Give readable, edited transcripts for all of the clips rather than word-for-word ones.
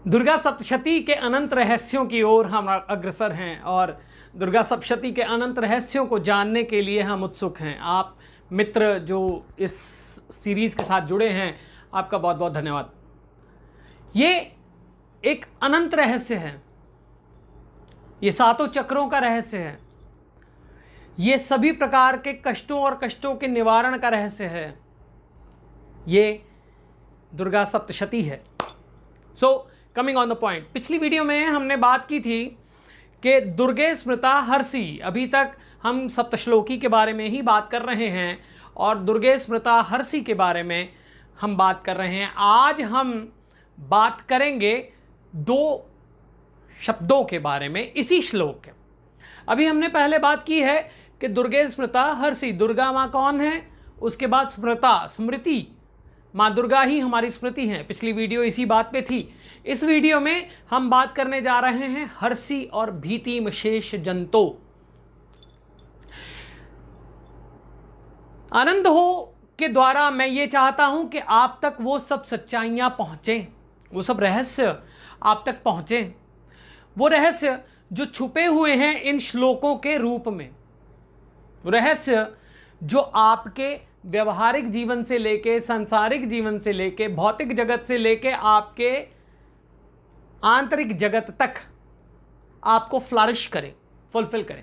दुर्गा सप्तशती के अनंत रहस्यों की ओर हम अग्रसर हैं और दुर्गा सप्तशती के अनंत रहस्यों को जानने के लिए हम उत्सुक हैं। आप मित्र जो इस सीरीज़ के साथ जुड़े हैं, आपका बहुत बहुत धन्यवाद। ये एक अनंत रहस्य है, ये सातों चक्रों का रहस्य है, ये सभी प्रकार के कष्टों और कष्टों के निवारण का रहस्य है। ये दुर्गा सप्तशती है। So coming on the point, पिछली वीडियो में हमने बात की थी कि दुर्गे स्मृता हर्षि। अभी तक हम सप्तश्लोकी के बारे में ही बात कर रहे हैं और दुर्गे स्मृता हर्षि के बारे में हम बात कर रहे हैं। आज हम बात करेंगे दो शब्दों के बारे में इसी श्लोक के। अभी हमने पहले बात की है कि दुर्गे स्मृता हर्षि, दुर्गा माँ कौन है, उसके बाद स्मृता, स्मृति, माँ दुर्गा ही हमारी स्मृति है। पिछली वीडियो इसी बात पे थी। इस वीडियो में हम बात करने जा रहे हैं हर्षि और भीतिमशेष जंतो। आनंद हो के द्वारा मैं ये चाहता हूं कि आप तक वो सब सच्चाइयां पहुंचे, वो सब रहस्य आप तक पहुंचे, वो रहस्य जो छुपे हुए हैं इन श्लोकों के रूप में, रहस्य जो आपके व्यवहारिक जीवन से लेके, सांसारिक जीवन से लेके, भौतिक जगत से लेके आपके आंतरिक जगत तक आपको फ्लरिश करें, फुलफिल करें।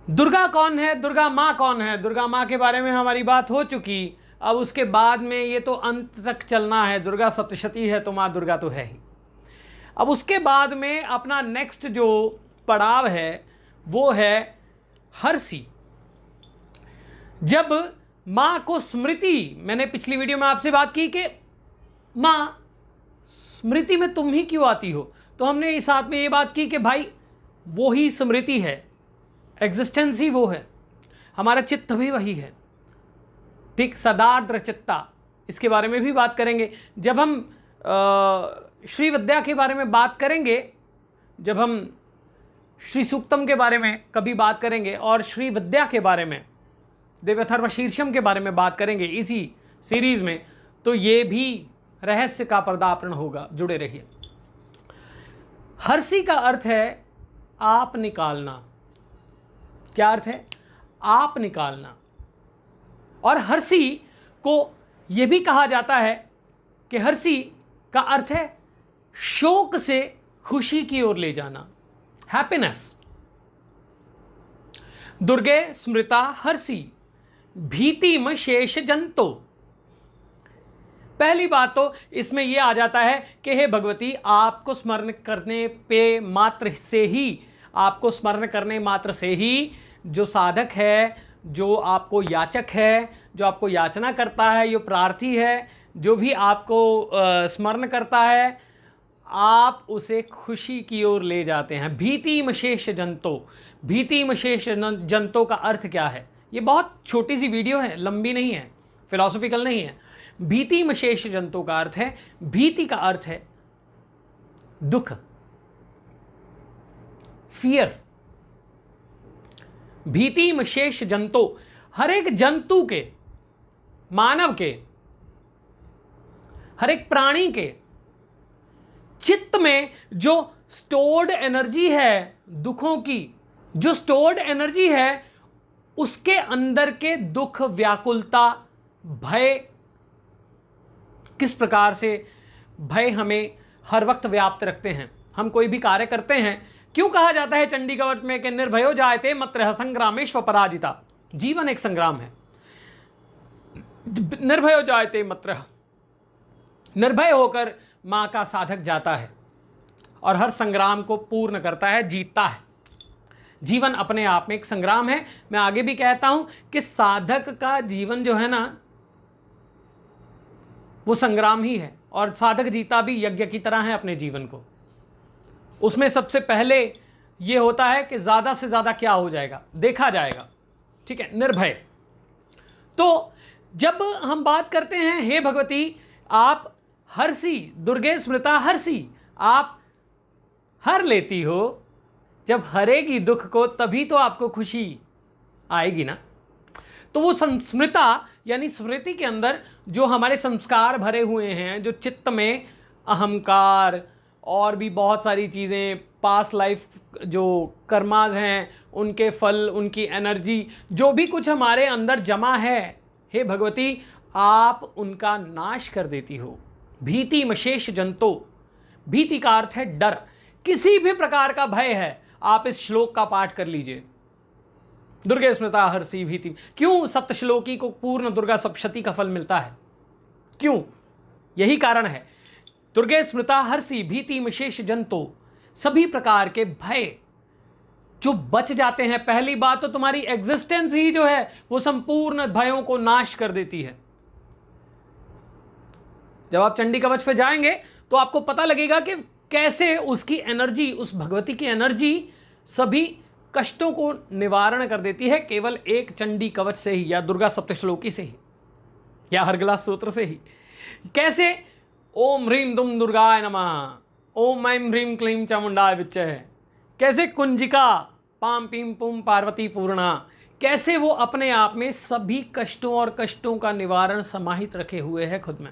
दुर्गा कौन है, दुर्गा माँ कौन है? दुर्गा माँ के बारे में हमारी बात हो चुकी। अब उसके बाद में ये तो अंत तक चलना है। दुर्गा सप्तशती है तो माँ दुर्गा तो है ही। अब उसके बाद में अपना नेक्स्ट जो पड़ाव है वो है हर्षि। जब माँ को स्मृति, मैंने पिछली वीडियो में आपसे बात की कि माँ स्मृति में तुम ही क्यों आती हो, तो हमने इस साथ में ये बात की कि भाई वो ही स्मृति है, एग्जिस्टेंस ही वो है, हमारा चित्त भी वही है। ठीक, सदार्द्र चित्ता, इसके बारे में भी बात करेंगे। जब हम श्री विद्या के बारे में बात करेंगे, जब हम श्री सूक्तम के बारे में कभी बात करेंगे और श्री विद्या के बारे में, देवथर्व शीर्षम के बारे में बात करेंगे इसी सीरीज में, तो ये भी रहस्य का पर्दापण होगा। जुड़े रहिए। हर्षि का अर्थ है आप निकालना। क्या अर्थ है? आप निकालना। और हर्षि को यह भी कहा जाता है कि हर्षि का अर्थ है शोक से खुशी की ओर ले जाना, हैप्पीनेस। दुर्गे स्मृता हर्षि भीतिमशेष जंतो। पहली बात तो इसमें यह आ जाता है कि हे भगवती, आपको स्मरण करने पे मात्र से ही, आपको स्मरण करने मात्र से ही जो साधक है, जो आपको याचक है, जो आपको याचना करता है, जो प्रार्थी है, जो भी आपको स्मरण करता है, आप उसे खुशी की ओर ले जाते हैं। भीतिमशेष जंतो, भीतिमशेष जंतो का अर्थ क्या है? ये बहुत छोटी सी वीडियो है, लंबी नहीं है, फिलॉसफिकल नहीं है। भीतिमशेष जंतो का अर्थ है, भीति का अर्थ है दुख, फियर। भीतिमशेष जंतो, हर एक जंतु के, मानव के, हर एक प्राणी के चित्त में जो स्टोर्ड एनर्जी है दुखों की, जो स्टोर्ड एनर्जी है, उसके अंदर के दुख, व्याकुलता, भय, किस प्रकार से भय हमें हर वक्त व्याप्त रखते हैं। हम कोई भी कार्य करते हैं, क्यों कहा जाता है चंडी कवच में कि निर्भयो जायते मत्रः संग्रामेष्व पराजिता। जीवन एक संग्राम है। निर्भयो जायते मत्रः, निर्भय होकर मां का साधक जाता है और हर संग्राम को पूर्ण करता है, जीतता है। जीवन अपने आप में एक संग्राम है। मैं आगे भी कहता हूं कि साधक का जीवन जो है ना, वो संग्राम ही है और साधक जीता भी यज्ञ की तरह है अपने जीवन को। उसमें सबसे पहले ये होता है कि ज़्यादा से ज़्यादा क्या हो जाएगा, देखा जाएगा। ठीक है, निर्भय। तो जब हम बात करते हैं हे भगवती आप हर्षि, दुर्गे स्मृता हर्षि, आप हर लेती हो, जब हरेगी दुख को तभी तो आपको खुशी आएगी ना। तो वो स्मृता यानी स्मृति के अंदर जो हमारे संस्कार भरे हुए हैं, जो चित्त में अहंकार और भी बहुत सारी चीज़ें, पास्ट लाइफ जो कर्माज हैं उनके फल, उनकी एनर्जी, जो भी कुछ हमारे अंदर जमा है, हे भगवती आप उनका नाश कर देती हो। भीति मशेष जंतो, भीति का अर्थ है डर, किसी भी प्रकार का भय है, आप इस श्लोक का पाठ कर लीजिए। दुर्गे स्मृता हर्षि भीति। क्यों सप्तश्लोकी को पूर्ण दुर्गा सप्तशती का फल मिलता है? क्यों? यही कारण है। दुर्गे स्मृता हर्षि भीति मशेष जंतो, सभी प्रकार के भय जो बच जाते हैं। पहली बात तो तुम्हारी एग्जिस्टेंस ही जो है वो संपूर्ण भयों को नाश कर देती है। जब आप चंडी कवच पे जाएंगे तो आपको पता लगेगा कि कैसे उसकी एनर्जी, उस भगवती की एनर्जी सभी कष्टों को निवारण कर देती है, केवल एक चंडी कवच से ही, या दुर्गा सप्तश्लोकी से ही, या हरगला सूत्र से ही। कैसे? ओम ह्रीम दुम दुर्गाय नमः, ओम ऐं ह्रीम क्लीं चामुंडाय विच्चय। कैसे? कुंजिका पाम पीम पुम पार्वती पूर्णा। कैसे वो अपने आप में सभी कष्टों और कष्टों का निवारण समाहित रखे हुए है खुद में।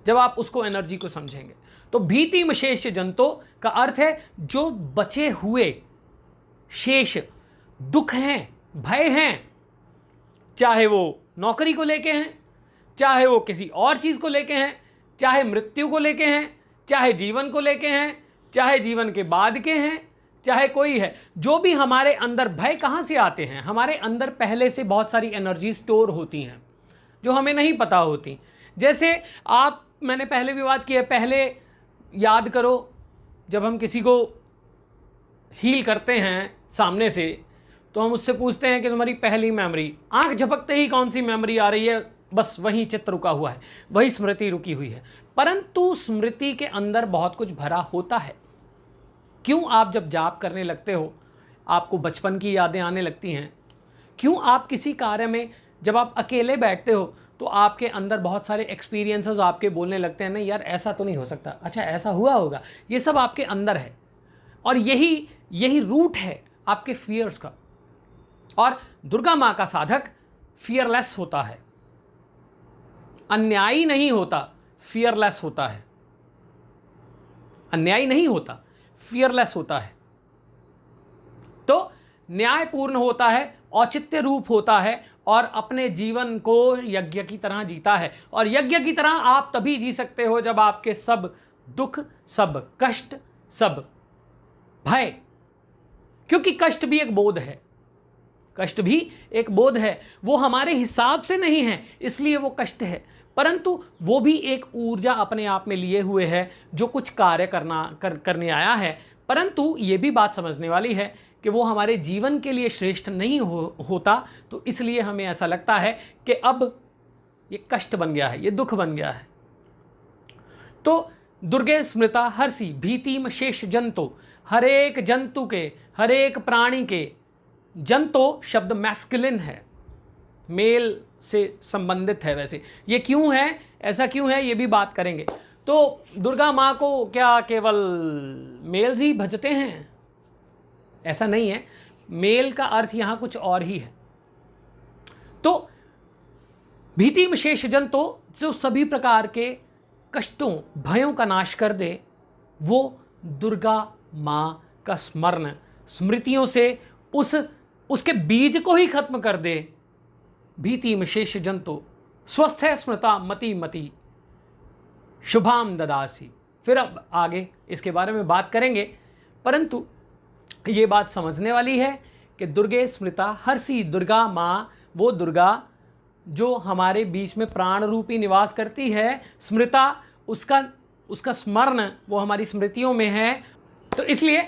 जब आप उसको एनर्जी को समझेंगे तो भीति मशेष जंतो का अर्थ है जो बचे हुए शेष दुख हैं, भय हैं, चाहे वो नौकरी को लेके हैं, चाहे वो किसी और चीज़ को लेके हैं, चाहे मृत्यु को लेके हैं, चाहे जीवन को लेके हैं, चाहे जीवन के बाद के हैं, चाहे कोई है, जो भी हमारे अंदर भय कहाँ से आते हैं? हमारे अंदर पहले से बहुत सारी एनर्जी स्टोर होती हैं जो हमें नहीं पता होती। जैसे आप, मैंने पहले भी बात की है, पहले याद करो जब हम किसी को हील करते हैं सामने से तो हम उससे पूछते हैं कि तुम्हारी पहली मेमोरी, आंख झपकते ही कौन सी मेमोरी आ रही है? बस वही चित्र रुका हुआ है, वही स्मृति रुकी हुई है। परंतु स्मृति के अंदर बहुत कुछ भरा होता है। क्यों आप जब जाप करने लगते हो आपको बचपन की यादें आने लगती हैं? क्यों आप किसी कार्य में जब आप अकेले बैठते हो तो आपके अंदर बहुत सारे एक्सपीरियंसेस आपके बोलने लगते हैं, नहीं यार ऐसा तो नहीं हो सकता, अच्छा ऐसा हुआ होगा, ये सब आपके अंदर है। और यही रूट है आपके फियर्स का। और दुर्गा माँ का साधक फियरलेस होता है, अन्यायी नहीं होता, फियरलेस होता है। अन्यायी नहीं होता, फियरलेस होता है। तो न्यायपूर्ण होता है, औचित्य रूप होता है और अपने जीवन को यज्ञ की तरह जीता है। और यज्ञ की तरह आप तभी जी सकते हो जब आपके सब दुख, सब कष्ट, सब भय, क्योंकि कष्ट भी एक बोध है, कष्ट भी एक बोध है, वो हमारे हिसाब से नहीं है इसलिए वो कष्ट है, परंतु वो भी एक ऊर्जा अपने आप में लिए हुए है जो कुछ कार्य करने आया है। परंतु ये भी बात समझने वाली है कि वो हमारे जीवन के लिए श्रेष्ठ नहीं होता, तो इसलिए हमें ऐसा लगता है कि अब ये कष्ट बन गया है, ये दुख बन गया है। तो दुर्गे स्मृता हर्षि भीतिम शेष जंतो, हर एक जंतु के, हर एक प्राणी के, जंतो शब्द मैस्कुलिन है, मेल से संबंधित है। वैसे ये क्यों है, ऐसा क्यों है, ये भी बात करेंगे। तो दुर्गा माँ को क्या केवल मेल्स ही भजते हैं? ऐसा नहीं है, मेल का अर्थ यहाँ कुछ और ही है। तो भीतिम शेष जंतो, जो सभी प्रकार के कष्टों, भयों का नाश कर दे, वो दुर्गा माँ का स्मरण, स्मृतियों से उसके बीज को ही खत्म कर दे। भीतिम शेष जंतो स्वस्थ है स्मृता मति मति शुभाम ददासी। फिर अब आगे इसके बारे में बात करेंगे, परंतु ये बात समझने वाली है कि दुर्गे स्मृता हर्षि, दुर्गा माँ वो दुर्गा जो हमारे बीच में प्राण रूपी निवास करती है, स्मृता उसका स्मरण वो हमारी स्मृतियों में है। तो इसलिए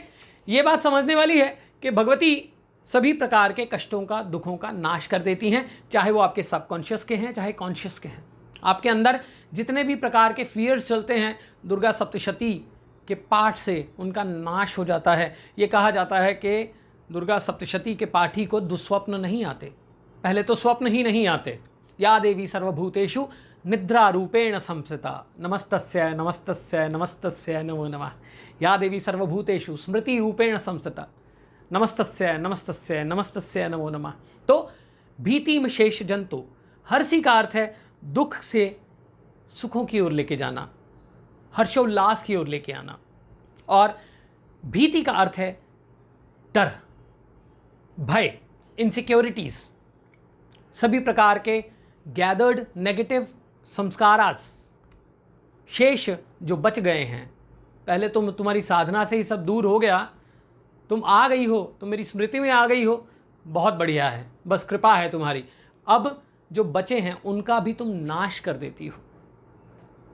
ये बात समझने वाली है कि भगवती सभी प्रकार के कष्टों का, दुखों का नाश कर देती हैं, चाहे वो आपके सबकॉन्शियस के हैं चाहे कॉन्शियस के हैं। आपके अंदर जितने भी प्रकार के फियर्स चलते हैं, दुर्गा सप्तशती के पाठ से उनका नाश हो जाता है। ये कहा जाता है कि दुर्गा सप्तशती के पाठी को दुस्वप्न नहीं आते, पहले तो स्वप्न ही नहीं आते। या देवी सर्वभूतेषु निद्रा रूपेण संस्थिता, नमस्तस्य नमस्तस्य नमस्तस्य नमो नमः। या देवी सर्वभूतेषु स्मृति रूपेण संस्थिता, नमस्तस्य नमस्तस्य नमस्तस्य नमो नमः। तो भीतिम शेष जंतु, हर्षि का अर्थ है दुख से सुखों की ओर लेके जाना, हर्षोल्लास की ओर लेके आना। और भीति का अर्थ है डर, भय, इनसिक्योरिटीज, सभी प्रकार के गैदर्ड नेगेटिव संस्कारास, शेष जो बच गए हैं। पहले तुम्हारी साधना से ही सब दूर हो गया, तुम आ गई हो, तुम मेरी स्मृति में आ गई हो, बहुत बढ़िया है, बस कृपा है तुम्हारी। अब जो बचे हैं उनका भी तुम नाश कर देती हो।